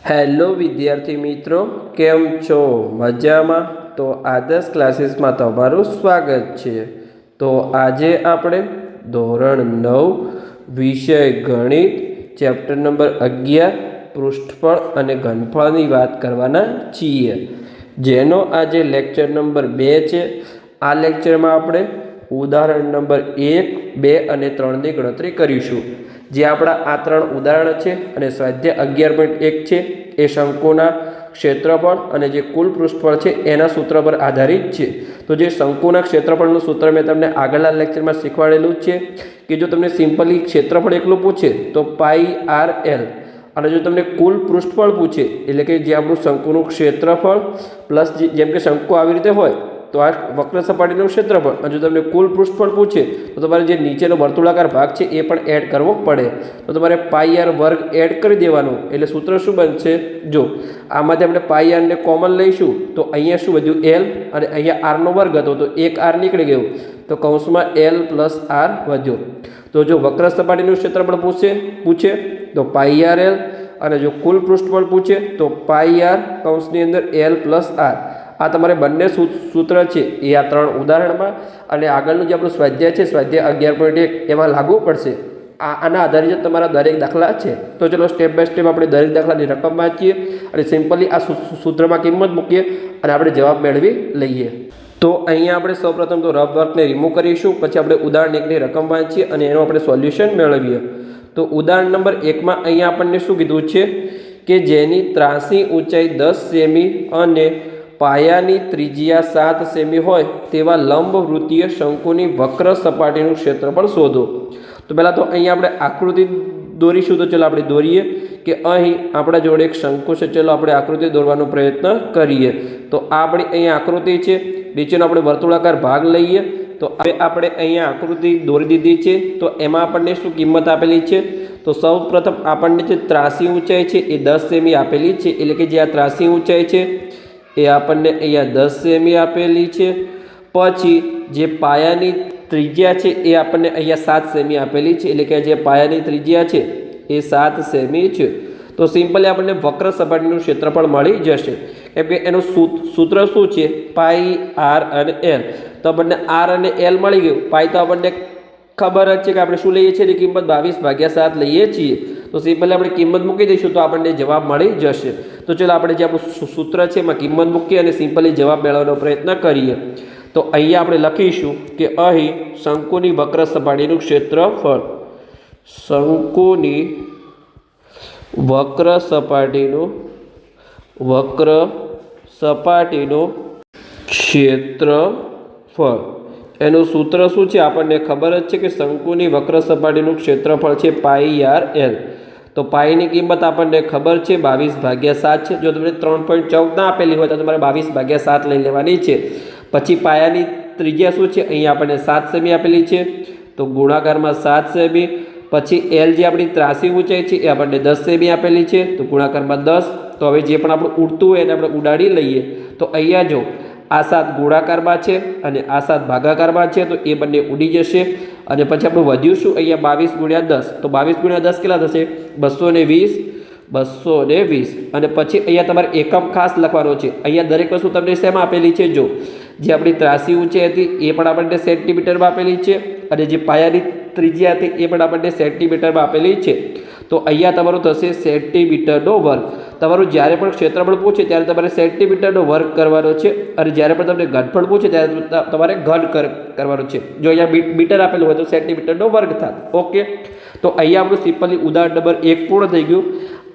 Hello વિદ્યાર્થી મિત્રો, કેમ છો? મજામાં? તો આદર્શ ક્લાસીસમાં તમારું સ્વાગત છે. તો આજે આપણે ધોરણ 9 વિષય ગણિત ચેપ્ટર નંબર 11 પૃષ્ઠફળ અને ઘનફળની વાત કરવાના છીએ, જેનો આજે લેક્ચર નંબર 2 છે. આ લેક્ચરમાં આપણે ઉદાહરણ નંબર 1, 2 અને 3ની ગણતરી કરીશું. જે આપણા આ 3 ઉદાહરણ છે અને સ્વાધ્યાય 11.1 છે એ શંકુના ક્ષેત્રફળ અને જે કુલ પૃષ્ઠફળ છે એના સૂત્ર પર આધારિત છે. તો જે શંકુના ક્ષેત્રફળનું સૂત્ર મેં તમને આગળના લેક્ચરમાં શીખવાડેલું છે કે જો તમને સિમ્પલી ક્ષેત્રફળ એકલું પૂછે તો πr/l, અને જો તમને કુલ પૃષ્ઠફળ પૂછે એટલે કે જે આપણું શંકુનું ક્ષેત્રફળ પ્લસ જેમ કે શંકુ આવી રીતે હોય તો આ વક્ર સપાટીનું ક્ષેત્રફળ, અને જો તમને કુલ પૃષ્ઠફળ પૂછે તો તમારે જે નીચેનો વર્તુળાકાર ભાગ છે એ પણ એડ કરવો પડે. તો તમારે πr² એડ કરી દેવાનું. એટલે સૂત્ર શું બનશે? જો આમાંથી આપણે πr ને કોમન લઈશું તો અહીંયા શું વધ્યું? l, અને અહીંયા r નો વર્ગ હતો તો એક r નીકળી ગયો, તો કૌંસમાં l + r વધ્યો. તો જો વક્ર સપાટીનું ક્ષેત્રફળ પૂછે તો πrl, અને જો કુલ પૃષ્ઠફળ પૂછે તો πr કૌંસની અંદર l + r. આ તમારે બંને સૂત્ર છે એ આ 3 ઉદાહરણમાં અને આગળનું જે આપણું સ્વાધ્યાય છે સ્વાધ્યાય 11.1 એમાં લાગુ પડશે. આના આધારિત તમારા દરેક દાખલા છે. તો ચલો સ્ટેપ બાય સ્ટેપ આપણે દરેક દાખલાની રકમ વાંચીએ અને સિમ્પલી આ સૂત્રમાં કિંમત મૂકીએ અને આપણે જવાબ મેળવી લઈએ. તો અહીંયા આપણે સૌપ્રથમ તો રફ વર્કને રિમૂવ કરીશું, પછી આપણે ઉદાહરણ 1ની રકમ વાંચીએ અને એનું આપણે સોલ્યુશન મેળવીએ. તો ઉદાહરણ નંબર 1માં અહીંયા આપણને શું કીધું છે કે જેની ત્રાસી ઊંચાઈ 10 સેમી અને પાયાની ત્રિજ્યા 7 સેમી હોય તેવા લંબવૃત્તીય શંકુની વક્ર સપાટીનું ક્ષેત્રફળ શોધો. તો પહેલાં તો અહીંયા આપણે આકૃતિ દોરીશું. તો ચલો આપણે દોરીએ કે અહીં આપણા જોડે એક શંકુ છે. ચલો આપણે આકૃતિ દોરવાનો પ્રયત્ન કરીએ. તો આ આપણી અહીંયા આકૃતિ છે. નીચેનો આપણે વર્તુળાકાર ભાગ લઈએ. તો હવે આપણે અહીંયા આકૃતિ દોરી દીધી છે. તો એમાં આપણને શું કિંમત આપેલી છે? તો સૌ પ્રથમ આપણને જે ત્રાસી ઊંચાઈ છે એ 10 સેમી આપેલી છે. એટલે કે જે આ ત્રાસી ઊંચાઈ છે એ આપણને અહીંયા 10 સેમી આપેલી છે. પછી જે પાયાની ત્રિજ્યા છે એ આપણને અહીંયા 7 સેમી આપેલી છે. એટલે કે જે પાયાની ત્રિજ્યા છે એ 7 સેમી છે. તો સિમ્પલી આપણને વક્ર સપાટીનું ક્ષેત્રફળ મળી જશે, કેમ કે એનું સૂત્ર શું છે? πr અને l. તો આપણને r અને l મળી ગયું. પાઈ તો આપણને ખબર જ છે કે આપણે શું લઈએ છીએ? એની કિંમત 22/7 લઈએ છીએ. તો સિમ્પલી આપણે કિંમત મૂકી દઈશું તો આપણને જવાબ મળી જશે. તો ચલો આપણે જે આપણું સૂત્ર છે એમાં કિંમત મૂકીએ અને સિમ્પલી જવાબ મેળવવાનો પ્રયત્ન કરીએ. તો અહીંયા આપણે લખીશું કે અહીં શંકુની વક્ર સપાટીનું ક્ષેત્રફળ, શંકુની વક્ર સપાટીનું ક્ષેત્રફળ, એનું સૂત્ર શું છે? આપણને ખબર જ છે કે શંકુની વક્ર સપાટીનું ક્ષેત્રફળ છે πrl. તો પાઈની કિંમત આપણને ખબર છે 22/7 છે. જો તમને 3.14 ના આપેલી હોય તો તમારે 22/7 લઈ લેવાની છે. પછી પાયાની ત્રિજ્યા શું છે? અહીંયા આપણને 7 સેમી આપેલી છે, તો ગુણાકારમાં 7 સેમી. પછી એલ જે આપણી ત્રાસી ઊંચાઈ છે એ આપણને 10 સેમી આપેલી છે, તો ગુણાકારમાં 10. તો હવે જે પણ આપણું ઉડતું હોય એને આપણે ઉડાડી લઈએ. તો અહીંયા જો આ 7 ગુણાકારમાં છે અને આ 7 ભાગાકારમાં છે, તો એ બંને ઉડી જશે. અને પછી આપણું વધ્યું શું? અહીંયા 22 × 10. તો 22 × 10 કેટલા થશે? 220. અને પછી અહીંયા તમારે એકમ ખાસ લખવાનો છે. અહીંયા દરેક વસ્તુ તમને શેમાં આપેલી છે? જો જે આપણી ત્રાસી ઊંચાઈ હતી એ પણ આપણને સેન્ટીમીટરમાં આપેલી છે, અને જે પાયાની ત્રિજ્યા હતી એ પણ આપણને સેન્ટીમીટરમાં આપેલી છે. તો અહીંયા તમારું થશે સેન્ટીમીટરનો વર્ગ. તમારું જ્યારે પણ ક્ષેત્રફળ પૂછે ત્યારે તમારે સેન્ટીમીટરનો વર્ગ કરવાનો છે, અને જ્યારે પણ તમને ઘનફળ પૂછે ત્યારે તમારે ઘન કરવાનો છે. જો અહીંયા મીટર આપેલું હોય તો સેન્ટીમીટરનો વર્ગ થાય. ઓકે, તો અહીંયા આપણું સિમ્પલી ઉદાહરણ નંબર 1 પૂર્ણ થઈ ગયું.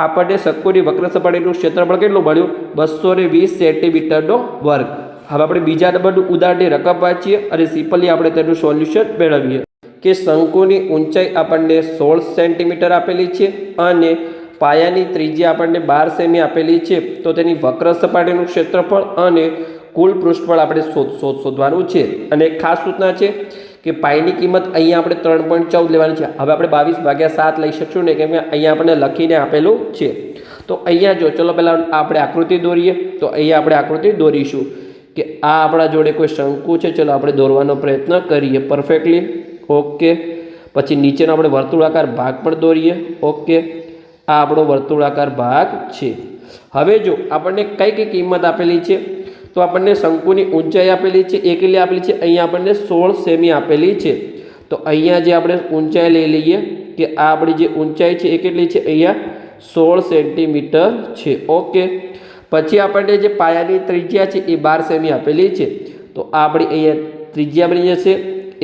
આપણને શંકુની વક્ર સપાટીનું ક્ષેત્રફળ કેટલું મળ્યું? 220 સેન્ટીમીટરનો વર્ગ. હવે આપણે બીજા નંબરનું ઉદાહરણની રકમ વાંચીએ અને સિમ્પલી આપણે તેનું સોલ્યુશન મેળવીએ. કે શંકુની ઊંચાઈ આપણને 16 સેન્ટીમીટર આપેલી છે અને પાયાની ત્રિજ્યા આપણને 12 સેમી આપેલી છે. તો તેની વક્ર સપાટીનું ક્ષેત્રફળ અને કુલ પૃષ્ઠફળ આપણે શોધવાનું છે. અને ખાસ સૂચના છે કે પાઈની કિંમત અહીંયા આપણે 3.14 લેવાની છે. હવે આપણે 22/7 લઈ શકશું ને, કેમ કે અહીંયા આપણને લખીને આપેલું છે. તો અહીંયા જો ચલો પહેલાં આપણે આકૃતિ દોરીએ. તો અહીંયા આપણે આકૃતિ દોરીશું કે આ આપણા જોડે કોઈ શંકુ છે. ચલો આપણે દોરવાનો પ્રયત્ન કરીએ પરફેક્ટલી. ઓકે, પછી નીચેનો આપણે વર્તુળાકાર ભાગ પણ દોરીએ. ઓકે, આ આપણો વર્તુળાકાર ભાગ છે. હવે જો આપણને કઈ કઈ કિંમત આપેલી છે, તો આપણને શંકુની ઊંચાઈ આપેલી છે, એ કેટલી આપેલી છે, અહીંયા આપણને 16 સેમી આપેલી છે. તો અહીંયા જે આપણે ઊંચાઈ લઈ લઈએ કે આ આપણી જે ઊંચાઈ છે એ કેટલી છે, અહીંયા 16 સેન્ટીમીટર છે. ઓકે, પછી આપણને જે પાયાની ત્રિજ્યા છે એ 12 સેમી આપેલી છે. તો આ આપણી અહીંયા ત્રિજ્યા બની જશે,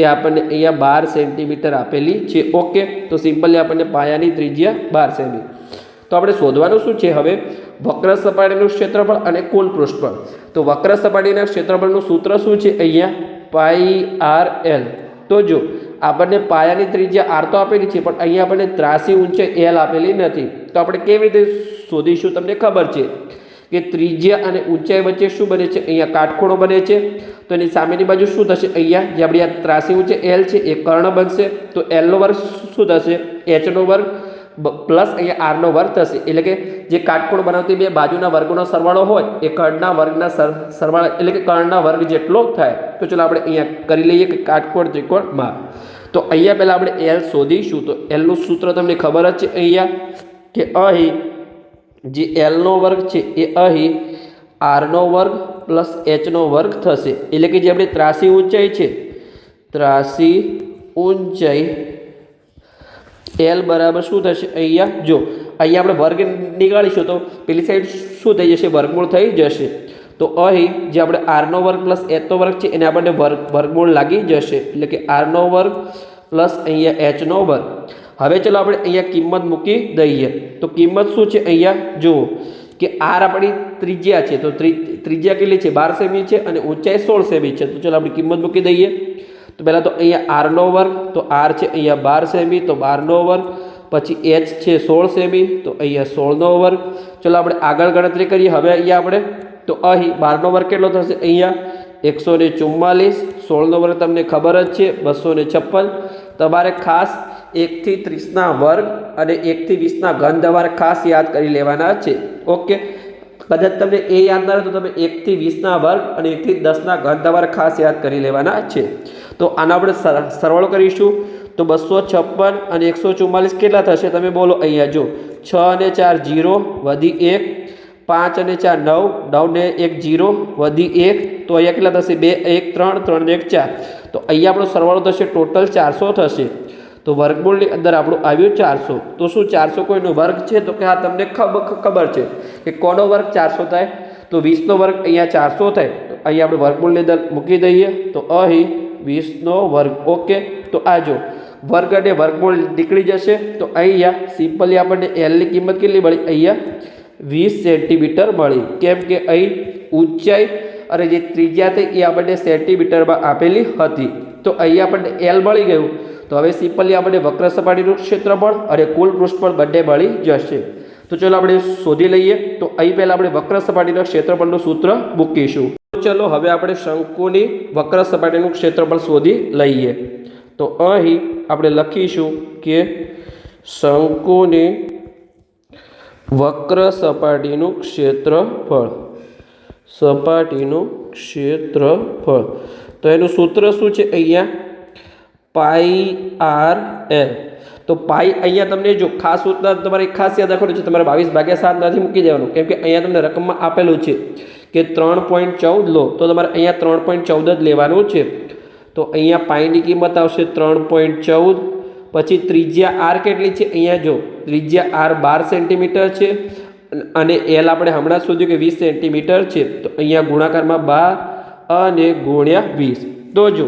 એ આપણને અહીંયા 12 સેન્ટીમીટર આપેલી છે. ઓકે, તો સિમ્પલી આપણને પાયાની ત્રિજ્યા 12 સેમી. તો આપણે શોધવાનું શું છે હવે, વક્ર સપાટીનું ક્ષેત્રફળ અને કુલ પૃષ્ઠફળ. તો વક્ર સપાટીના ક્ષેત્રફળનું સૂત્ર શું છે, અહીંયા પાઈ આર એલ. તો જો આપણને પાયાની ત્રિજ્યા આર તો આપેલી છે, પણ અહીંયા આપણને ત્રાસી ઊંચાઈ એલ આપેલી નથી. તો આપણે કેવી રીતે શોધીશું, તમને ખબર છે કે ત્રિજ્યા અને ઊંચાઈ વચ્ચે શું બને છે, અહીંયા કાટખૂણો બને છે. તો એની સામેની બાજુ શું થશે, અહીંયા જે આપણી આ ત્રાસી ઊંચાઈ એલ છે એ કર્ણ બનશે. તો એલનો વર્ગ શું થશે, એચનો વર્ગ પ્લસ અહીંયા આરનો વર્ગ થશે. એટલે કે જે કાટખૂણો બનાવતી બે બાજુના વર્ગોનો સરવાળો હોય એ કર્ણના વર્ગના સરવાળા એટલે કે કર્ણના વર્ગ જેટલો થાય. તો ચલો આપણે અહીંયા કરી લઈએ કે કાટકોણ ત્રિકોણમાં. તો અહીંયા પહેલાં આપણે એલ શોધીશું. તો એલનું સૂત્ર તમને ખબર જ છે અહીંયા કે અહીં જે એલનો વર્ગ છે એ અહીં આરનો વર્ગ પ્લસ એચનો વર્ગ થશે. એટલે કે જે આપણી ત્રાસી ઊંચાઈ છે, ત્રાસી ઊંચાઈ એલ બરાબર શું થશે, અહીંયા જો અહીંયા આપણે વર્ગ નીકાળીશું તો પેલી સાઈડ શું થઈ જશે, વર્ગમૂળ થઈ જશે. તો અહીં જે આપણે આરનો વર્ગ પ્લસ એચનો વર્ગ છે એને આપણને વર્ગમૂળ લાગી જશે. એટલે કે આરનો વર્ગ પ્લસ અહીંયા એચનો વર્ગ. હવે ચલો આપણે અહીંયા કિંમત મૂકી દઈએ. તો કિંમત શું છે, અહીંયા જુઓ કે આર આપણી ત્રિજ્યા છે. તો ત્રિજ્યા કેટલી છે, 12 સેમી છે અને ઊંચાઈ 16 સેમી છે. તો ચલો આપણે કિંમત મૂકી દઈએ. તો પહેલાં તો અહીંયા આરનો વર્ગ, તો આર છે અહીંયા 12 સેમી, તો 12નો વર્ગ. પછી એચ છે 16 સેમી, તો અહીંયા 16નો વર્ગ. ચલો આપણે આગળ ગણતરી કરીએ. હવે અહીંયા આપણે તો અહીં 12નો વર્ગ કેટલો થશે, અહીંયા 144. 16નો વર્ગ તમને ખબર જ છે 256. તમારે ખાસ 1 થી 30ના વર્ગ અને 1 થી 20ના ઘન તમારે ખાસ યાદ કરી લેવાના છે. ઓકે, કદાચ તમને એ યાદ ના રહે તો તમે 1 થી 20ના વર્ગ અને 1 થી 10ના ઘન તમારે ખાસ યાદ કરી લેવાના છે. તો આનો આપણે સરવાળો કરીશું. તો 256 અને 144 કેટલા થશે, તમે બોલો. અહીંયા જો 6 અને 4 0 વધી 1, 5 અને 4 9, 9 ને 1 0 વધી 1. તો અહીંયા કેટલા થશે, 2 1 3, 3 ને 1 4. તો અહીંયા આપણો સરવાળો થશે ટોટલ 400 થશે. તો વર્ગમૂળની અંદર આપણું આવ્યું 400. તો શું 400 કોઈનો વર્ગ છે, તો કે હા તમને ખબર છે કે કોનો વર્ગ 400 થાય. તો 20નો વર્ગ અહીંયા 400 થાય. તો અહીંયા આપણે વર્ગમૂળની અંદર મૂકી દઈએ. તો અહીં 20નો વર્ગ. ઓકે, તો આ જો વર્ગ અને વર્ગમૂળ નીકળી જશે. તો અહીંયા સિમ્પલી આપણને એલની કિંમત કેટલી મળી, અહીંયા 20 સેન્ટીમીટર મળી. કેમ કે અહીં ઊંચાઈ અને જે ત્રિજ્યા હતી એ આપણને સેન્ટીમીટરમાં આપેલી હતી. તો અહીંયા આપણને એલ મળી ગયું. તો હવે સિમ્પલી આપણે વક્ર સપાટીનું ક્ષેત્રફળ અને કુલ પૃષ્ઠફળ બંને મળી જશે. તો ચલો આપણે શોધી લઈએ. તો અહીં પહેલાં આપણે વક્ર સપાટીના ક્ષેત્રફળનું સૂત્ર મૂકીશું. ચલો હવે આપણે શંકુની વક્ર સપાટીનું ક્ષેત્રફળ શોધી લઈએ. તો અહીં આપણે લખીશું કે શંકુની વક્ર સપાટીનું ક્ષેત્રફળ, સપાટીનું ક્ષેત્રફળ. તો એનું સૂત્ર શું છે, અહીંયા પાઈ આર એલ. તો પાઈ અહીંયા તમને જો ખાસ સૂત્ર તમારે ખાસ યાદ રાખવાનું છે, તમારે 22/7 નથી મૂકી દેવાનું. કેમ કે અહીંયા તમને રકમમાં આપેલું છે કે 3.14 લો. તો તમારે અહીંયા 3.14 જ લેવાનું છે. તો અહીંયા પાઈની કિંમત આવશે 3.14. પછી ત્રિજ્યા આર કેટલી છે, અહીંયા જો ત્રિજ્યા આર 12 સેન્ટીમીટર છે અને એલ આપણે હમણાં શોધ્યું કે 20 સેન્ટીમીટર છે. તો અહીંયા ગુણાકારમાં 12 અને ગુણ્યા 20. તો જો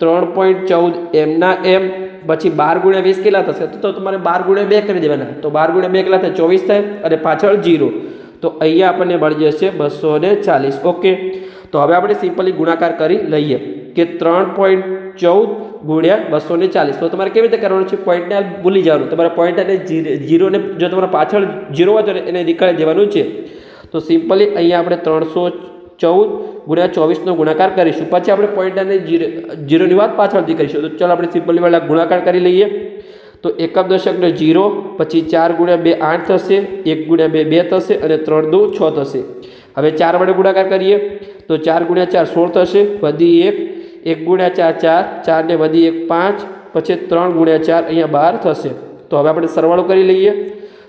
3.14 એમના એમ, પછી 12 ગુણ્યા 20 કેટલા થશે, તો તમારે 12 ગુણ્યા 2 કરી દેવાના. તો 12 ગુણ્યા 2 કેટલા થાય, 24 થાય અને પાછળ 0. તો અહીંયા આપણને મળી જશે 240. ઓકે, તો હવે આપણે સિમ્પલી ગુણાકાર કરી લઈએ કે 3.14 ગુણ્યા 240. તો તમારે કેવી રીતે કરવાનું છે, પોઈન્ટને ભૂલી જવાનું. તમારે પોઈન્ટ અને 0ને જો તમારા પાછળ 0 હોય તો એને નીકાળી દેવાનું છે. તો સિમ્પલી અહીંયા આપણે 314 ગુણ્યા 24નો ગુણાકાર કરીશું. પછી આપણે પોઈન્ટ અને 0ની વાત પાછળથી કરીશું. તો ચાલો આપણે સિમ્પલી વાળા ગુણાકાર કરી લઈએ. તો એકમ દશકનો 0, પછી 4 ગુણ્યા 2 8 થશે, 1 ગુણ્યા 2 2 થશે અને 3 2 6 થશે. હવે 4 વડે ગુણાકાર કરીએ તો 4 ગુણ્યા 4 16 થશે, વધી 1, 1 ગુણ્યા 4 4, 4 ને વધી 1 5, પછી 3 ગુણ્યા 4 અહીંયા 12 થશે. તો હવે આપણે સરવાળો કરી લઈએ.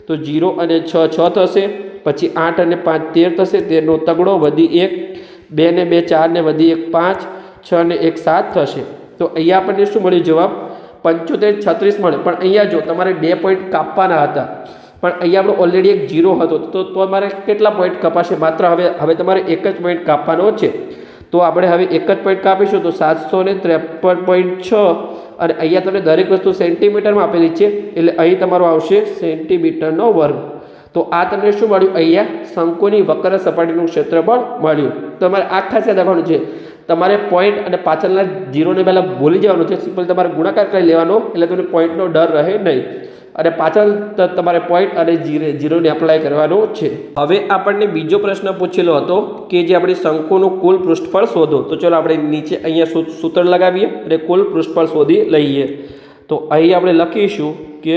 તો 0 અને 6 6 થશે, પછી 8 અને 5 13 થશે, 13નો તગડો વધી 1, 2 ને 2 4 ને વધી 1 5, 6 ને 1 7 થશે. તો અહીંયા આપણને શું મળ્યું જવાબ 75 36 મળે. પણ અહીંયા જો તમારે 2 પોઈન્ટ કાપવાના હતા, પણ અહીંયા આપણો ઓલરેડી એક 0 હતો, તો તમારે કેટલા પોઈન્ટ કપાશે? માત્ર હવે તમારે એક જ પોઈન્ટ કાપવાનો છે. તો આપણે હવે એક જ પોઈન્ટ કાપીશું તો 753.6, અને અહીંયા તમને દરેક વસ્તુ સેન્ટીમીટરમાં આપેલી છે એટલે અહીં તમારો આવશે સેન્ટીમીટરનો વર્ગ. તો આ તમને શું મળ્યું? અહીંયા શંકુની વક્ર સપાટીનું ક્ષેત્રફળ મળ્યું. તમારે આ ખાસ યાદ રાખવાનું છે, તમારે પોઈન્ટ અને પાછળના 0ને પહેલાં ભૂલી જવાનું છે. સિમ્પલ તમારે ગુણાકાર કરી લેવાનો એટલે તમને પોઈન્ટનો ડર રહે નહીં, અને પાછળ તમારે પોઈન્ટ અને 0ને એપ્લાય કરવાનો છે. હવે આપણને બીજો પ્રશ્ન પૂછેલો હતો કે જે આપણી શંકુનું કુલ પૃષ્ઠફળ શોધો. તો ચલો આપણે નીચે અહીંયા સૂત્ર લગાવીએ અને કુલ પૃષ્ઠફળ શોધી લઈએ. તો અહીં આપણે લખીશું કે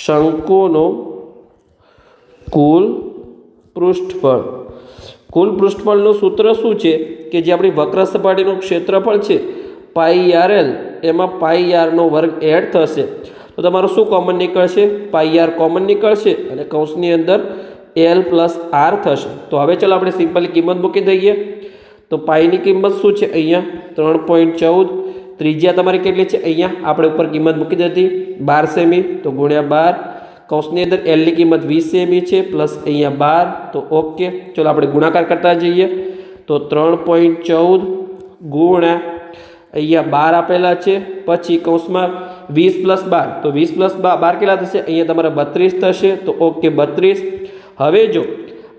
શંકુનું કુલ પૃષ્ઠફળનું સૂત્ર શું છે કે જે આપણી વક્ર સપાટીનું ક્ષેત્રફળ છે πr/l, એમાં πr નો વર્ગ એડ થશે. તો તમારું શું કોમન નીકળશે? πr કોમન નીકળશે અને કૌંસની અંદર l + r થશે. તો હવે ચલો આપણે સિમ્પલી કિંમત મૂકી દઈએ. તો પાઈની કિંમત શું છે? અહીંયા 3.14. ત્રિજ્યા તમારી કેટલી છે? અહીંયા આપણે ઉપર કિંમત મૂકી દીધી 12 સેમી, તો ગુણ્યા 12. કૌંસની અંદર એલની કિંમત 20 સેમી છે, પ્લસ અહીંયા 12. તો ઓકે, ચલો આપણે ગુણાકાર કરતા જઈએ. તો 3.14 ગુણ્યા અહીંયા 12 આપેલા છે, પછી કૌંસમાં 20 + 12, તો 20 + 12 કેટલા થશે? અહીંયા તમારે 32 થશે. તો ઓકે 32. હવે જો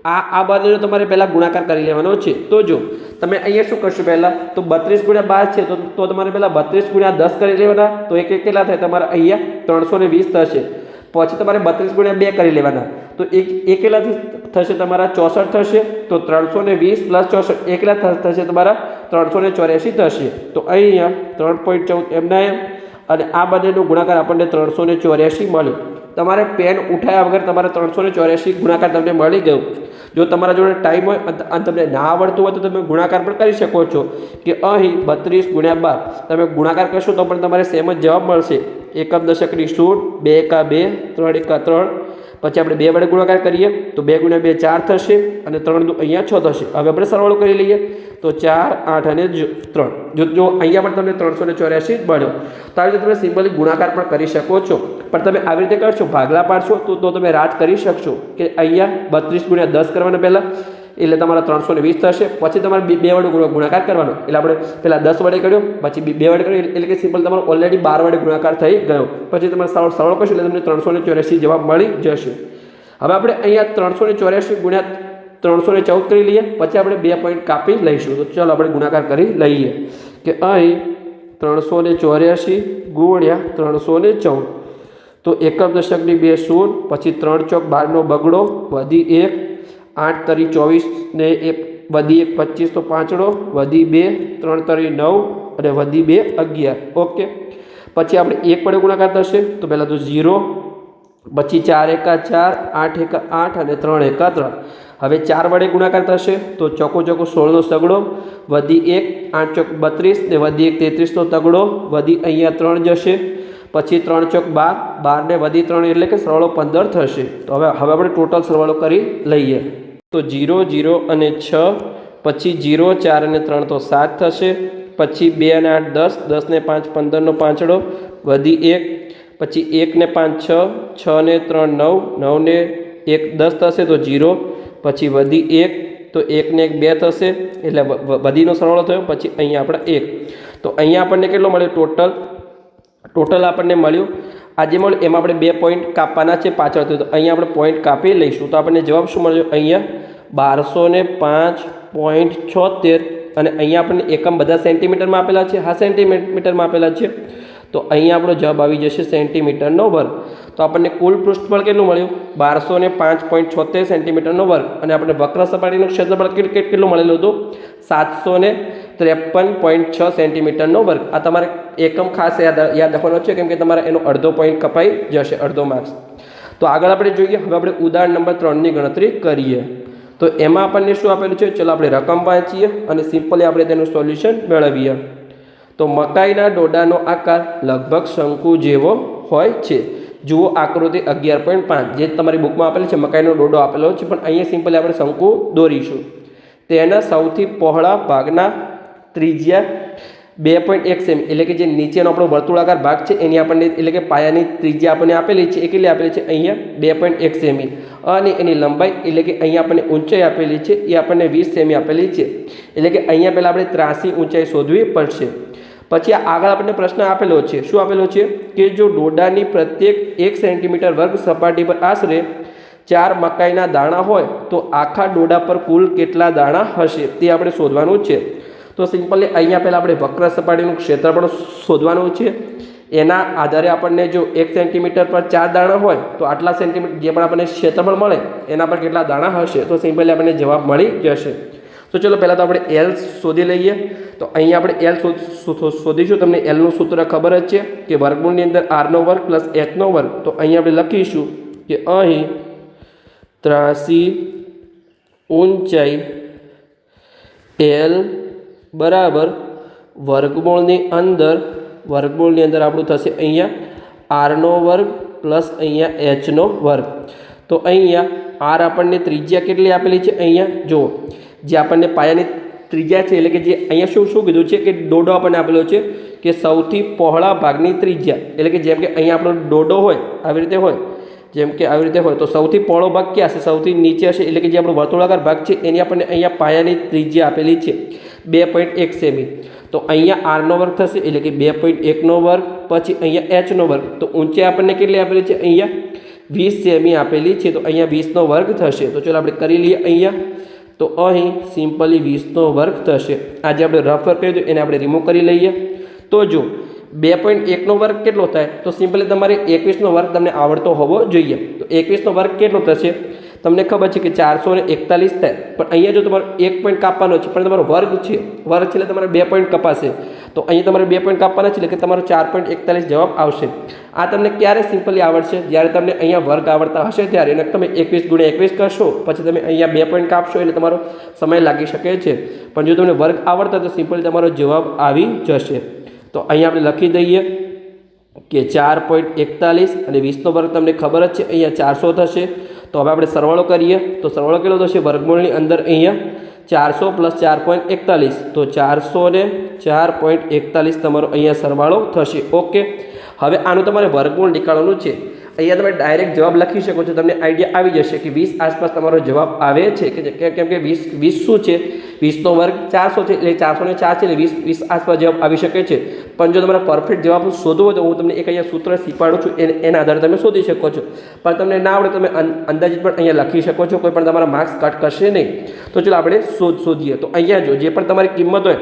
આ બંનેનો તમારે પહેલાં ગુણાકાર કરી લેવાનો છે. તો જો તમે અહીંયા શું કરશો પહેલાં? તો 32 × 12 છે, તો તમારે પહેલાં 32 × 10 કરી લેવાના. તો એક કેટલા થાય? તમારે અહીંયા 320 થશે. પછી તમારે 32 × 2 કરી લેવાના. તો એક કેટલાથી થશે? તમારા 64 થશે. તો 320 + 64 એક કેટલા થશે? તમારા 384 થશે. તો અહીંયા 3.14 એમના એમ, અને આ બંનેનો ગુણાકાર આપણને 384 મળ્યો. તમારે પેન ઉઠાવ્યા વગર તમારે 384 ગુણાકાર તમને મળી ગયો. જો તમારા જોડે ટાઈમ હોય અને તમને ના આવડતું હોય તો તમે ગુણાકાર પણ કરી શકો છો કે અહીં 32 × 12 તમે ગુણાકાર કરશો તો પણ તમારે સેમ જ જવાબ મળશે. એકમ દશકની 16, 2 × 2, 3 × 3. પછી આપણે 2 વડે ગુણાકાર કરીએ તો 2 × 2 4 થશે, અને 3 અહીંયા 6 થશે. હવે આપણે સરવાળો કરી લઈએ તો 4, 8 અને 3. જો અહીંયા પણ તમને 384 મળ્યો. તો આવી રીતે તમે સિમ્પલી ગુણાકાર પણ કરી શકો છો. પણ તમે આવી રીતે કરશો, ભાગલા પાડશો તો તમે રાત કરી શકશો કે અહીંયા 32 × 10 કરવાના પહેલાં, એટલે તમારા 320 થશે. પછી તમારે 2 વડે ગુણાકાર કરવાનો, એટલે આપણે પહેલાં 10 વડે કર્યો, પછી 2 વડે કર્યો, એટલે કે સિમ્પલ તમારો ઓલરેડી 12 વડે ગુણાકાર થઈ ગયો. પછી તમારે સરળ કરશો એટલે તમને 384 જવાબ મળી જશે. હવે આપણે અહીંયા 384 × 314 કરી લઈએ. પછી આપણે 2 પોઈન્ટ કાપી લઈશું. તો ચાલો આપણે ગુણાકાર કરી લઈએ કે અહીં 384 × 314. તો એકમ દશકની 2 0, પછી 3 × 4 12 નો બગડો, વધી 1, 8 × 3 24 ને 1 વધી 1 25, તો 5 વધી 2, 3 × 3 9 અને વધી 2 11. ઓકે, પછી આપણે 1 વડે ગુણાકાર થશે. તો પહેલાં તો 0, પછી 4 × 4, 8 × 8 અને 3 × 3. હવે 4 વડે ગુણાકાર થશે તો ચોકો 16 નો તગડો, વધી 1, 8 × 32 ને વધી 1 33 નો તગડો, વધી અહીંયા 3 જશે. પછી 3 × 12, 12 ને વધી 3 એટલે કે સરવાળો 15 થશે. તો હવે આપણે ટોટલ સરવાળો કરી લઈએ. તો 0, 0 અને 6, પછી 0, 4 અને 3 તો 7 થશે. પછી 2 અને 8 10, 10 ને 5 15 નો પાંચડો, વધી 1, પછી 1 ને 5 6, 6 ને 3 9, 9 ને 1 10 થશે. તો 0, પછી વધી 1, તો 1 ને 1 2 થશે, એટલે વધીનો સરવાળો થયો. પછી અહીંયા આપણે 1, તો અહીંયા આપણને કેટલો મળ્યો? ટોટલ આપણને મળ્યું આજે મળ્યું એમાં આપણે 2 પોઈન્ટ કાપવાના છે પાછળથી. તો અહીંયા આપણે પોઈન્ટ કાપી લઈશું. તો આપણને જવાબ શું મળ્યો? અહીંયા 1205.76, અને અહીંયા આપણને એકમ બધા સેન્ટીમીટરમાં આપેલા છે. હા, સેન્ટીમીટરમાં આપેલા છે. તો અહીંયા આપણો જવાબ આવી જશે સેન્ટીમીટરનો વર્ગ. તો આપણને કુલ પૃષ્ઠફળ કેટલું મળ્યું? 1205.76 સેન્ટીમીટરનો વર્ગ. અને આપણે વક્ર સપાટીનું ક્ષેત્રફળ કેટલું મળેલું હતું? 753.6 સેન્ટીમીટરનો વર્ગ. આ તમારે એકમ ખાસ યાદ રાખવાનો છે, કેમ કે તમારે એનો અડધો પોઈન્ટ કપાઈ જશે, અડધો માર્ક્સ. તો આગળ આપણે જોઈએ. હવે આપણે ઉદાહરણ નંબર 3ની ગણતરી કરીએ. તો એમાં આપણને શું આપેલું છે? ચલો આપણે રકમ વાંચીએ અને સિમ્પલી આપણે તેનું સોલ્યુશન મેળવીએ. તો મકાઈના ડોડાનો આકાર લગભગ શંકુ જેવો હોય છે. જુઓ આકૃતિ 11.5 જે તમારી બુકમાં આપેલી છે, મકાઈનો ડોડો આપેલો છે, પણ અહીંયા સિમ્પલી આપણે શંકુ દોરીશું. તેના સૌથી પહોળા ભાગના ત્રિજ્યા 2.1 સેમી, એટલે કે જે નીચેનો આપણો વર્તુળાકાર ભાગ છે એની આપણને એટલે કે પાયાની ત્રિજ્યા આપણને આપેલી છે, એ કેટલી આપેલી છે અહીંયા 2.1 સેમી, અને એની લંબાઈ એટલે કે અહીંયા આપણને ઊંચાઈ આપેલી છે એ આપણને 20 સેમી આપેલી છે. એટલે કે અહીંયા પહેલાં આપણે ત્રાસી ઊંચાઈ શોધવી પડશે. પછી આગળ આપણને પ્રશ્ન આપેલો છે, શું આપેલો છે કે જો ડોડાની પ્રત્યેક 1 સેન્ટીમીટર વર્ગ સપાટી પર આશરે 4 મકાઈના દાણા હોય તો આખા ડોડા પર કુલ કેટલા દાણા હશે તે આપણે શોધવાનું છે. તો સિમ્પલી અહીંયા પહેલાં આપણે વક્ર સપાટીનું ક્ષેત્રફળ શોધવાનું છે. એના આધારે આપણને જો 1 સેન્ટીમીટર પર 4 દાણા હોય તો આટલા સેન્ટીમીટર જે પણ આપણને ક્ષેત્રફળ મળે એના પર કેટલા દાણા હશે, તો સિમ્પલી આપણને જવાબ મળી જશે. તો ચલો પહેલાં તો આપણે એલ શોધી લઈએ. તો અહીંયા આપણે એલ શોધીશું. તમને એલનું સૂત્ર ખબર જ છે કે વર્ગમૂળની અંદર આરનો વર્ગ પ્લસ એચનો વર્ગ. તો અહીંયા આપણે લખીશું કે અહીં ત્રાસી ઊંચાઈ એલ બરાબર વર્ગમૂળની અંદર આપણું થશે અહીંયા આરનો વર્ગ પ્લસ અહીંયા એચનો વર્ગ. તો અહીંયા આર આપણને ત્રિજ્યા કેટલી આપેલી છે, અહીંયા જુઓ જે આપણને પાયાની ત્રિજ્યા છે, એટલે કે જે અહીંયા શું કીધું છે કે ડોડો આપણને આપેલો છે કે સૌથી પહોળા ભાગની ત્રિજ્યા, એટલે કે જેમ કે અહીંયા આપણો ડોડો હોય આવી રીતે હોય, જેમ કે આવી રીતે હોય તો સૌથી પહોળો ભાગ ક્યાં હશે, સૌથી નીચે હશે, એટલે કે જે આપણો વર્તુળાકાર ભાગ છે એની આપણને અહીંયા પાયાની ત્રિજ્યા આપેલી છે 2.1 સેમી. તો અહીંયા આરનો વર્ગ થશે એટલે કે 2.1નો વર્ગ, પછી અહીંયા એચનો વર્ગ. તો ઊંચાઈ આપણને કેટલી આપેલી છે, અહીંયા 20 સેમી આપેલી છે, તો અહીંયા 20નો વર્ગ થશે. તો ચલો આપણે કરી લઈએ અહીંયા. તો અહીં સિમ્પલી 20નો વર્ગ થશે. આ જે આપણે રફ વર્ક કર્યું એને આપણે રિમૂવ કરી લઈએ. તો જો 2.1નો વર્ગ કેટલો થાય, તો સિમ્પલી તમારે 21નો વર્ગ તમને આવડતો હોવો જોઈએ. તો 21નો વર્ગ કેટલો થશે, તમને ખબર છે કે 441 થાય, પણ અહીંયા જો તમારો 1 પોઈન્ટ કાપવાનો છે પણ તમારો વર્ગ છે એટલે તમારે 2 પોઈન્ટ કપાશે. તો અહીંયા તમારે 2 પોઈન્ટ કાપવાના છે એટલે કે તમારો 4.41 જવાબ આવશે. આ તમને ક્યારે સિમ્પલી આવડશે, જ્યારે તમને અહીંયા વર્ગ આવડતા હશે ત્યારે. એને તમે 21 × 21 કરશો, પછી તમે અહીંયા 2 પોઈન્ટ કાપશો એટલે તમારો સમય લાગી શકે છે. પણ જો તમને વર્ગ આવડતા તો સિમ્પલી તમારો જવાબ આવી જશે. તો અહીંયા આપણે લખી દઈએ કે 4.41 અને 20નો વર્ગ તમને ખબર જ છે અહીંયા 400 થશે. તો હવે આપણે સરવાળો કરીએ. તો સરવાળો કેટલો થશે, વર્ગમૂળની અંદર અહીંયા 400 + 4.41, તો 404.41 તમારો અહીંયા સરવાળો થશે. ઓકે, હવે આનું તમારે વર્ગમૂળ નીકાળવાનું છે. અહીંયા તમે ડાયરેક્ટ જવાબ લખી શકો છો, તમને આઈડિયા આવી જશે કે 20 આસપાસ તમારો જવાબ આવે છે, કે કેમ કે 20 શું છે, 20નો વર્ગ 400 છે એટલે 404 છે એટલે 20 આસપાસ જવાબ આવી શકે છે. પણ જો તમારે પરફેક્ટ જવાબ શોધવો હોય તો હું તમને એક અહીંયા સૂત્ર શીખવાડું છું, એના આધારે તમે શોધી શકો છો. પણ તમને ના આવડે તમે અંદાજિત પણ અહીંયા લખી શકો છો, કોઈ પણ તમારા માર્ક્સ કટ કરશે નહીં. તો ચલો આપણે શોધીએ. તો અહીંયા જો જે પણ તમારી કિંમત હોય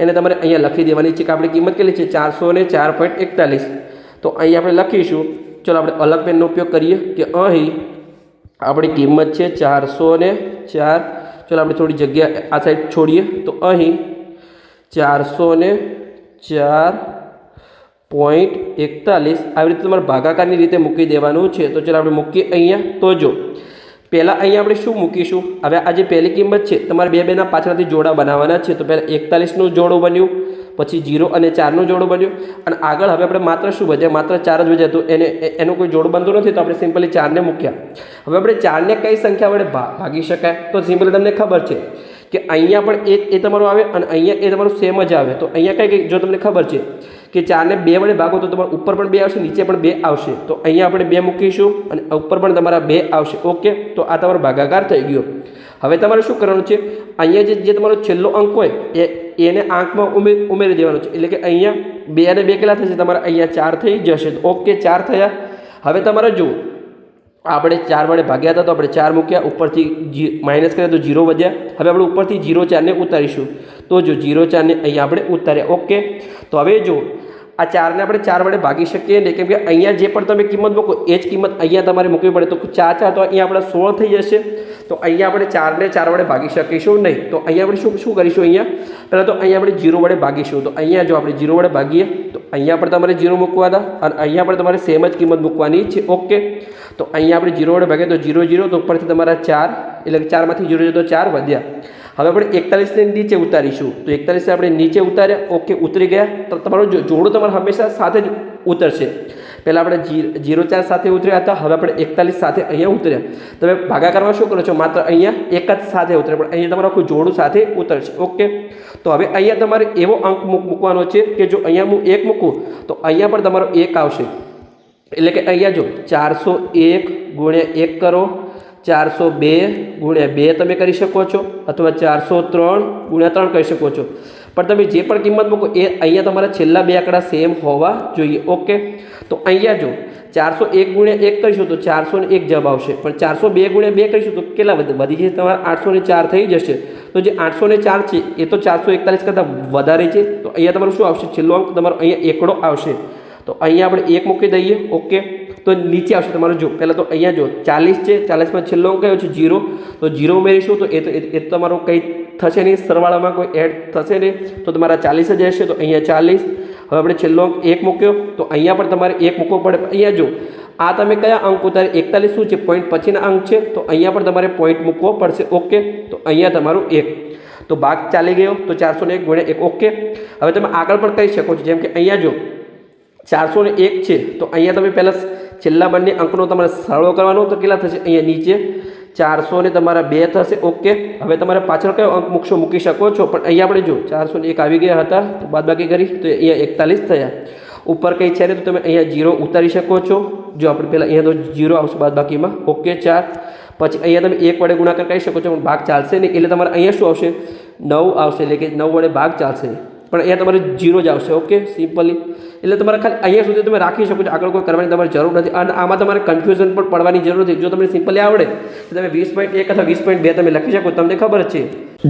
એને તમારે અહીંયા લખી દેવાની છે કે આપણી કિંમત કેટલી છે, 404.41. તો અહીંયા આપણે લખીશું. ચલો આપણે અલગ પેનનો ઉપયોગ કરીએ કે અહીં આપણી કિંમત છે 404. ચલો આપણે થોડી જગ્યા આ સાઈડ છોડીએ. તો અહીં 404.41 આવી રીતે તમારે ભાગાકારની રીતે મૂકી દેવાનું છે. તો ચલો આપણે મૂકીએ અહીંયા. તો જો પહેલાં અહીંયા આપણે શું મૂકીશું, હવે આ જે પહેલી કિંમત છે તમારે 2 2ના પાછળથી જોડા બનાવવાના છે. તો પહેલાં 41નું જોડું બન્યું, પછી 0 અને 4નું જોડું બન્યું, અને આગળ હવે આપણે માત્ર શું વધ્યા, માત્ર 4 જ વધ્યા. તો એનું કોઈ જોડું બનતું નથી, તો આપણે સિમ્પલી 4ને મૂક્યા. હવે આપણે 4ને કઈ સંખ્યા વડે ભાગી શકાય, તો સિમ્પલી તમને ખબર છે કે અહીંયા પણ એ તમારું આવે અને અહીંયા એ તમારું સેમ જ આવે. તો અહીંયા કઈ જો તમને ખબર છે કે 4ને 2 વડે ભાગો તો તમારે ઉપર પણ 2 આવશે, નીચે પણ 2 આવશે. તો અહીંયા આપણે 2 મૂકીશું અને ઉપર પણ તમારા 2 આવશે. ઓકે, તો આ તમારો ભાગાકાર થઈ ગયો. હવે તમારે શું કરવાનું છે, અહીંયા જે તમારો છેલ્લો અંક હોય એને આંકમાં ઉમેરી દેવાનો છે. એટલે કે અહીંયા 2 અને 2 કેટલા થશે, તમારા અહીંયા 4 થઈ જશે. ઓકે, 4 થયા. હવે તમારે જુઓ આપણે 4 વડે ભાગ્યા હતા તો આપણે 4 મૂક્યા, ઉપરથી માઇનસ કર્યા તો 0 વધ્યા. હવે આપણે ઉપરથી 0 4ને ઉતારીશું. તો જો 0 4ને અહીંયા આપણે ઉતાર્યા. ઓકે, તો હવે જો આ 4ને આપણે 4 વડે ભાગી શકીએ નહીં, કેમ કે અહીંયા જે પણ તમે કિંમત મૂકો એ જ કિંમત અહીંયા તમારે મૂકવી પડે. તો 4 4 તો અહીંયા આપણે 16 થઈ જશે. તો અહીંયા આપણે 4ને 4 વડે ભાગી શકીશું નહીં. તો અહીંયા આપણે શું કરીશું, અહીંયા પહેલાં તો અહીંયા આપણે 0 વડે ભાગીશું. તો અહીંયા જો આપણે 0 વડે ભાગીએ તો અહીંયા પણ તમારે 0 મૂકવાના અને અહીંયા પણ તમારે સેમ જ કિંમત મૂકવાની છે. ઓકે, તો અહીંયા આપણે 0 વડે ભાગીએ તો 0 0, તો ઉપરથી તમારા 4 એટલે કે 4માંથી 0 0 તો 4 વધ્યા. હવે આપણે 41ને નીચે ઉતારીશું. તો 41 આપણે નીચે ઉતાર્યા. ઓકે, ઉતરી ગયા. તો તમારું જોડું તમારે હંમેશા સાથે જ ઉતરશે. પહેલાં આપણે 0,4 સાથે ઉતર્યા હતા, હવે આપણે 41 સાથે અહીંયા ઉતર્યા. તમે ભાગાકારમાં શું કરો છો? માત્ર અહીંયા એક જ સાથે ઉતરે, પણ અહીંયા તમારું આખું જોડું સાથે ઉતરશે. ઓકે, તો હવે અહીંયા તમારે એવો અંક મૂકવાનો છે કે જો અહીંયા હું 1 મૂકું તો અહીંયા પણ તમારો 1 આવશે. એટલે કે અહીંયા જો 401 ગુણ્યા 1 કરો, 402 ગુણ્યા 2 તમે કરી શકો છો, અથવા 403 ગુણ્યા 3 કરી શકો છો. પણ તમે જે પણ કિંમત મૂકો એ અહીંયા તમારા છેલ્લા બે આંકડા સેમ હોવા જોઈએ. ઓકે, તો અહીંયા જો 401 ગુણ્યા 1 કરીશું તો 401 જવાબ આવશે, પણ 402 ગુણ્યા 2 કરીશું તો કેટલા વધી જશે? તમારા 804 થઈ જશે. તો જે 804 છે એ તો 441 કરતાં વધારે છે, તો અહીંયા તમારું શું આવશે? છેલ્લો અંક તમારો અહીંયા એકડો આવશે. તો અહીંયા આપણે 1 મૂકી દઈએ. ઓકે, તો નીચે આવશે તમારું જો પહેલાં તો અહીંયા જો 40 છે, 40માં છેલ્લો અંક કયો છે? 0. તો 0 ઉમેરીશું તો એ તમારું કંઈ થશે નહીં, સરવાળામાં કોઈ એડ થશે નહીં, તો તમારા 40 જ રહેશે. તો અહીંયા 40. હવે આપણે છેલ્લો અંક 1 મૂક્યો, તો અહીંયા પણ તમારે 1 મૂકવો પડે. અહીંયા જો આ તમે કયા અંક ઉતારે? 41 શું છે? પોઈન્ટ પછીના અંક છે, તો અહીંયા પણ તમારે પોઈન્ટ મૂકવો પડશે. ઓકે, તો અહીંયા તમારું 1. તો ભાગ ચાલી ગયો, તો 401 ગુણ્યા 1. ઓકે, હવે તમે આગળ પણ કહી શકો છો, જેમ કે અહીંયા જો 401 છે, તો અહીંયા તમે પહેલાં છેલ્લા બંને અંકનો તમારે સરવાળો કરવાનો, તો કેટલા થશે? અહીંયા નીચે 400 ને તમારા 2 થશે. ઓકે, હવે તમારે પાછળ કયો અંક મૂકશો મૂકી શકો છો, પણ અહીંયા આપણે જો 401 આવી ગયા હતા, તો બાદબાકી કરી તો અહીંયા 41 થયા. ઉપર કંઈ છે ને તો તમે અહીંયા 0 ઉતારી શકો છો. જો આપણે પહેલાં અહીંયા તો 0 આવશે બાદબાકીમાં. ઓકે, 4. પછી અહીંયા તમે 1 વડે ગુણાકાર કરી શકો છો, પણ ભાગ ચાલશે નહીં, એટલે તમારે અહીંયા શું આવશે? 9 આવશે, એટલે કે 9 વડે ભાગ ચાલશે, પણ અહીંયા તમારે 0 જ આવશે. Okay, simply. એટલે તમારે ખાલી અહીંયા સુધી તમે રાખી શકો છો, આગળ કોઈ કરવાની તમારે જરૂર નથી. અને આમાં તમારે કન્ફ્યુઝન પણ પડવાની જરૂર નથી. જો તમને સિમ્પલી આવડે તો તમે 20.1 અથવા 20.2 તમે લખી શકો, તમને ખબર છે.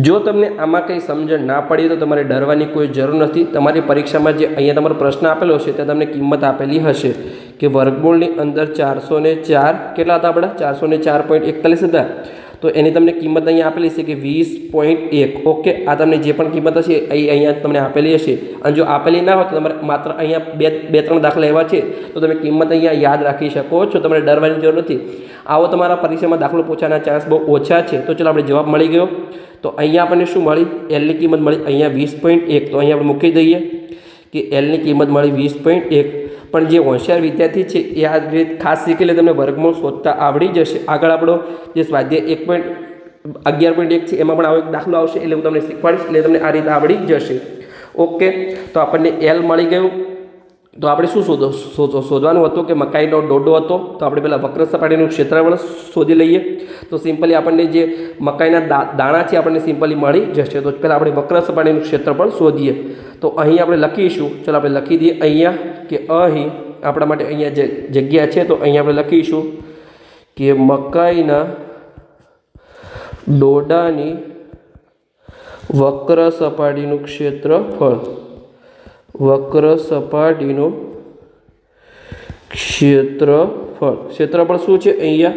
જો તમને આમાં કંઈ સમજણ ના પડી તો તમારે ડરવાની કોઈ જરૂર નથી. તમારી પરીક્ષામાં જે અહીંયા તમારો પ્રશ્ન આપેલો છે ત્યાં તમને કિંમત આપેલી હશે કે વર્ગમૂળની અંદર 404 કેટલા હતા આપણા? 404.41 હતા. તો એની તમને કિંમત અહીંયા આપેલી છે કે 20.1. ઓકે, આ તમને જે પણ કિંમત હશે એ અહીંયા તમને આપેલી હશે. અને જો આપેલી ના હોય તો તમારે માત્ર અહીંયા બે ત્રણ દાખલા એવા છે તો તમે કિંમત અહીંયા યાદ રાખી શકો છો, તમારે ડરવાની જરૂર નથી. આવો તમારા પરીક્ષામાં દાખલો પૂછવાના ચાન્સ બહુ ઓછા છે. તો ચલો આપણે જવાબ મળી ગયો. તો અહીંયા આપણને શું મળી? એલની કિંમત મળી અહીંયા 20.1. તો અહીંયા આપણે મૂકી દઈએ કે એલની કિંમત મળી 20.1. પણ જે હોશિયાર વિદ્યાર્થી છે એ આ રીત ખાસ શીખી લે, તમને વર્ગમૂળ શોધતા આવડી જશે. આગળ આપણો જે સ્વાધ્યાય 11.1 છે એમાં પણ આવો એક દાખલો આવશે, એટલે હું તમને શીખવાડીશ, એટલે તમને આ રીત આવડી જશે. ઓકે, તો આપણને એલ મળી ગયું. તો આપણે શું શોધવાનું હતું કે મકાઈનો ડોડો હતો, તો આપણે પહેલાં વક્ર સપાટીનું ક્ષેત્રફળ શોધી લઈએ. તો સિમ્પલી આપણને જે મકાઈના દાણા છે આપણને સિમ્પલી મળી જશે. તો પહેલાં આપણે વક્ર સપાટીનું ક્ષેત્રફળ શોધીએ. તો અહીં આપણે લખીશું, ચાલો આપણે લખી દઈએ અહીંયા કે અહીં આપણા માટે અહીંયા જે જગ્યા છે, તો અહીંયા આપણે લખીશું કે મકાઈના ડોડાની વક્ર સપાટીનું ક્ષેત્રફળ, વક્ર સપાટીનું ક્ષેત્રફળ શું છે? અહીંયા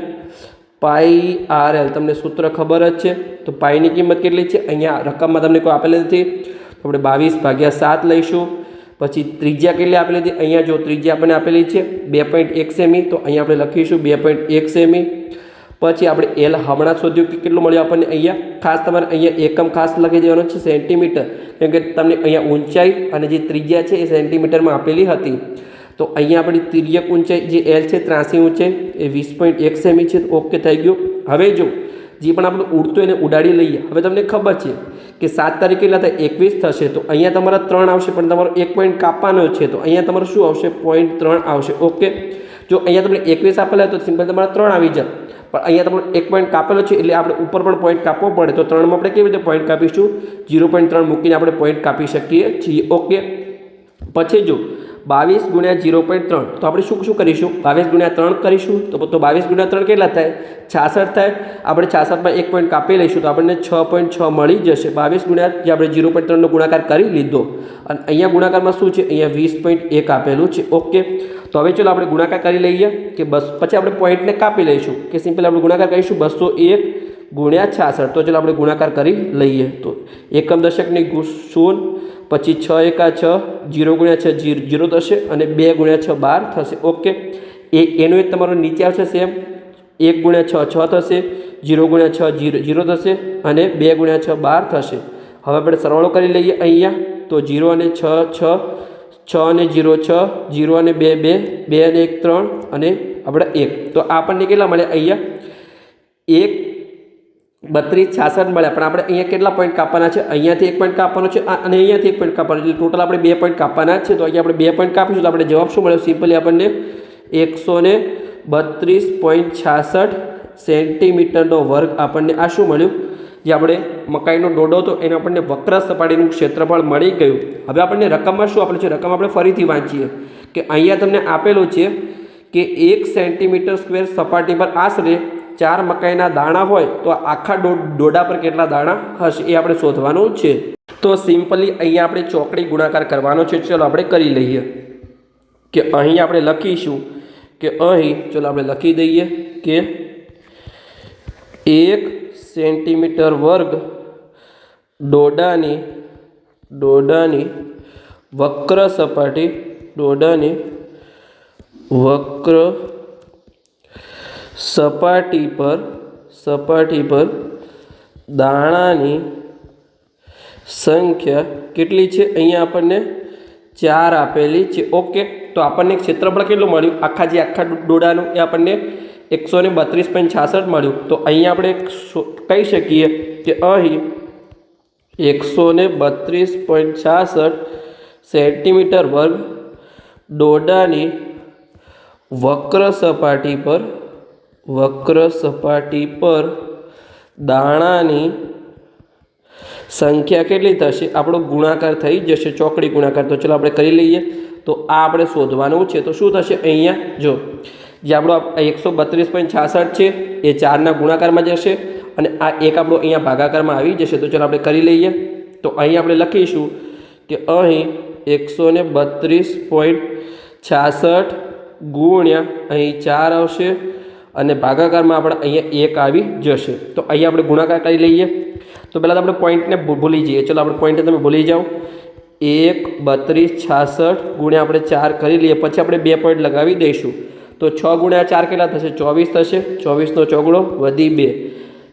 પાઈ RL. તમને સૂત્ર ખબર જ છે. તો પાઈની કિંમત કેટલી છે? અહીંયા રકમમાં તમને કોઈ આપેલી નથી, તો આપણે 22/7 લઈશું. પછી ત્રિજ્યા કેટલી આપેલી હતી? અહીંયા જો ત્રિજ્યા આપણને આપેલી છે 2.1 સેમી, તો અહીંયા આપણે લખીશું 2.1 સેમી. પછી આપણે એલ હમણાં શોધ્યું કે કેટલું મળ્યું આપણને અહીંયા. ખાસ તમારે અહીંયા એકમ ખાસ લખી દેવાનો છે, સેન્ટીમીટર, કેમ કે તમને અહીંયા ઊંચાઈ અને જે ત્રિજ્યા છે એ સેન્ટીમીટરમાં આપેલી હતી. તો અહીંયા આપણી તિર્યક ઊંચાઈ જે એલ છે, ત્રાસી ઊંચાઈ એ 20.1 સેમી છે. ઓકે, થઈ ગયું. હવે જો જે પણ આપણે ઉડતું એને ઉડાડી લઈએ. હવે તમને ખબર છે કે 7 તારીખ કેટલા થાય? 21 થશે. તો અહીંયા તમારા 3 આવશે, પણ તમારો 1 પોઈન્ટ કાપવાનો છે, તો અહીંયા તમારું શું આવશે? 0.3 આવશે. ઓકે, જો અહીંયા તમને 21 આપેલા તો સિમ્પલ તમારા 3 આવી જાય, પણ અહીંયા તમારો 1 પોઈન્ટ કાપેલો છે એટલે આપણે ઉપર પણ પોઈન્ટ કાપવો પડે. તો 3માં આપણે કેવી રીતે પોઈન્ટ કાપીશું? 0.3 મૂકીને આપણે પોઈન્ટ કાપી શકીએ છીએ. ઓકે, પછી જો 22 ગુણ્યા 0.3, તો આપણે શું કરીશું? 22 ગુણ્યા 3 કરીશું. તો 22 ગુણ્યા 3 કેટલા થાય? 66 થાય. આપણે 66માં 1 પોઈન્ટ કાપી લઈશું તો આપણને 6.6 મળી જશે. 22 ગુણ્યા જે આપણે 0.3નો ગુણાકાર કરી લીધો, અને અહીંયા ગુણાકારમાં શું છે? અહીંયા 20.1 આપેલું છે. ઓકે, તો હવે ચલો આપણે ગુણાકાર કરી લઈએ કે બસ. પછી આપણે પોઈન્ટને કાપી લઈશું કે સિમ્પલ આપણે ગુણાકાર કરીશું 201 ગુણ્યા 66. તો ચલો આપણે ગુણાકાર કરી લઈએ. તો એકમ દશકની શૂન્ય, પછી 6 એકા 6, 0 ગુણ્યા 6 0 થશે, અને 2 ગુણ્યા 6 12 થશે. ઓકે, એનું એક તમારો નીચે આવશે સેમ. 1 ગુણ્યા 6 6 થશે, 0 ગુણ્યા 6 0 થશે, અને 2 ગુણ્યા 6 12 થશે. હવે આપણે સરવાળો કરી લઈએ અહીંયા. તો 0 અને 6 6 6 અને 0 6, 0 અને 2 2, 2 અને 1 3 અને આપણે 1. તો આપણને કેટલા મળે અહીંયા 1 32 66 મળ્યા. પણ આપણે અહીંયા કેટલા પોઈન્ટ કાપવાના છે? અહીંયાથી 1 પોઈન્ટ કાપવાનો છે અને અહીંયાથી 1 પોઈન્ટ કાપવાનો છે. એટલે ટોટલ આપણે 2 પોઈન્ટ કાપવાના છે. તો અહીંયા આપણે 2 પોઈન્ટ કાપીશું તો આપણે જવાબ શું મળ્યો? સિમ્પલી આપણને 132.66 સેન્ટીમીટરનો વર્ગ આપણને આ શું મળ્યું? જે આપણે મકાઈનો ડોડો હતો એને આપણને વક્ર સપાટીનું ક્ષેત્રફળ મળી ગયું. હવે આપણને રકમમાં શું આપેલું છે? રકમ આપણે ફરીથી વાંચીએ કે અહીંયા તમને આપેલું છે કે 1 સેન્ટીમીટર સ્ક્વેર સપાટી પર આશરે 4 મકાઈના દાણા હોય તો આખા ડોડા પર કેટલા દાણા હશે એ આપણે શોધવાનું છે. તો સિમ્પલી અહીંયા આપણે ચોકડી ગુણાકાર કરવાનો છે. ચલો આપણે કરી લઈએ કે અહીં આપણે લખીશું કે અહીં ચલો આપણે લખી દઈએ કે 1 સેન્ટીમીટર વર્ગ ડોડાની વક્ર સપાટી પર દાણાની સંખ્યા કેટલી છે? અહીંયા આપણને 4 આપેલી છે. ઓકે, તો આપણને ક્ષેત્રફળ કેટલું મળ્યું? આખા ડોડાનું એ આપણને 132.66 મળ્યું. તો અહીંયા આપણે કહી શકીએ કે અહીં 132.66 સેન્ટીમીટર વર્ગ ડોડાની વક્ર સપાટી પર દાણાની સંખ્યા કેટલી થશે? આપણો ગુણાકાર થઈ જશે, ચોકડી ગુણાકાર. તો ચલો આપણે કરી લઈએ. તો આ આપણે શોધવાનું છે. તો શું થશે? અહીંયા જો જે આપણો 132.66 છે એ 4ના ગુણાકારમાં જશે અને આ 1 આપણો અહીંયા ભાગાકારમાં આવી જશે. તો ચલો આપણે કરી લઈએ. તો અહીં આપણે લખીશું કે અહીં 132.66 ગુણ્યા અહીં 4 આવશે અને ભાગાકારમાં આપણે અહીંયા 1 આવી જશે. તો અહીંયા આપણે ગુણાકાર કરી લઈએ. તો પહેલાં તો આપણે પોઈન્ટને ભૂલી જઈએ. ચલો આપણે પોઈન્ટને તમે ભૂલી જાઓ. 132.66 ગુણ્યા આપણે 4 કરી લઈએ. પછી આપણે 2 પોઈન્ટ લગાવી દઈશું. તો 6 ગુણ્યા 4 કેટલા થશે? 24 થશે. 24નો ચોગડો વધી 2.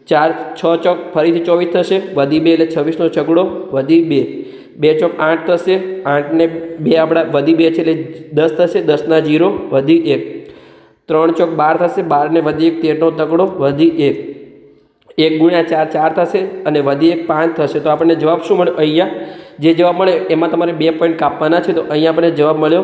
4 6 ચોક ફરીથી 24 થશે, વધી 2 એટલે 26નો છગડો વધી 2. 2 ચોક 8 થશે. 8 ને 2 આપણા વધી 2 છે એટલે 10 થશે. 10ના 0 વધી 1. 3 ચોક 12 થશે. 12 ને વધી 1 13નો તગડો વધી 1. 1 ગુણ્યા 4 4 થશે અને વધી 1 5 થશે. તો આપણને જવાબ શું મળ્યો? અહીંયા જે જવાબ મળે એમાં તમારે 2 પોઈન્ટ કાપવાના છે. તો અહીંયા આપણને જવાબ મળ્યો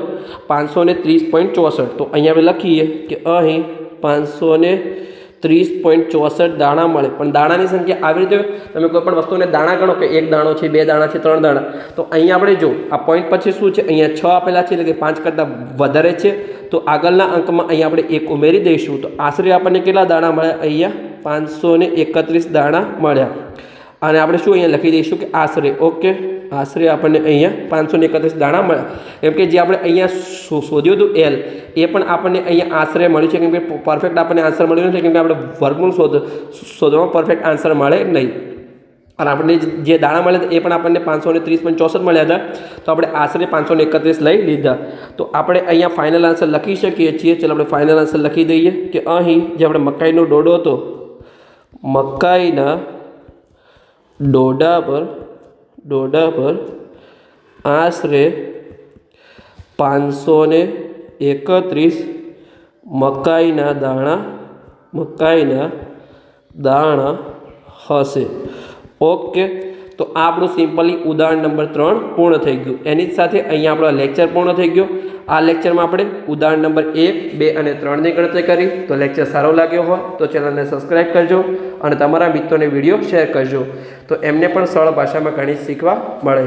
530.64. તો અહીંયા આપણે લખીએ કે અહીં 530.64 દાણા મળે. પણ દાણાની સંખ્યા આવી રીતે તમે કોઈ પણ વસ્તુને દાણા ગણો કે 1 દાણો છે, 2 દાણા છે, 3 દાણા. તો અહીંયા આપણે જો આ પોઈન્ટ પછી શું છે? અહીંયા 6 આપેલા છે એટલે કે 5 કરતાં વધારે છે. તો આગળના અંકમાં અહીંયા આપણે 1 ઉમેરી દઈશું. તો આશરે આપણને કેટલા દાણા મળ્યા? અહીંયા 531 દાણા મળ્યા. અને આપણે શું અહીંયા લખી દઈશું કે આશરે. ઓકે, આશરે આપણને અહીંયા 531 દાણા મળ્યા. કેમ કે જે આપણે અહીંયા શોધ્યું હતું એલ એ પણ આપણને અહીંયા આશરે મળ્યું છે. કેમ કે પરફેક્ટ આપણને આન્સર મળ્યું નથી. કેમ કે આપણે વર્ગમૂળ શોધવામાં પરફેક્ટ આન્સર મળે નહીં. અને આપણને જે દાણા મળ્યા હતા એ પણ આપણને 530.64 મળ્યા હતા. તો આપણે આશરે 531 લઈ લીધા. તો આપણે અહીંયા ફાઇનલ આન્સર લખી શકીએ છીએ. ચાલો આપણે ફાઇનલ આન્સર લખી દઈએ કે અહીં જે આપણે મકાઈનો ડોડો હતો, મકાઈના ડોડા પર આશરે 531 મકાઈના દાણા હશે. ઓકે, તો આ આપણું સિમ્પલી ઉદાહરણ નંબર 3 પૂર્ણ થઈ ગયું. એની જ સાથે અહીંયા આપણો લેક્ચર પૂર્ણ થઈ ગયો. આ લેક્ચરમાં આપણે ઉદાહરણ નંબર 1, 2 અને 3ની ગણતરી કરી. તો લેક્ચર સારો લાગ્યો હોય તો ચેનલને સબસ્ક્રાઈબ કરજો અને તમારા મિત્રોને વિડીયો શેર કરજો. તો એમને પણ સરળ ભાષામાં ગણિત શીખવા મળે.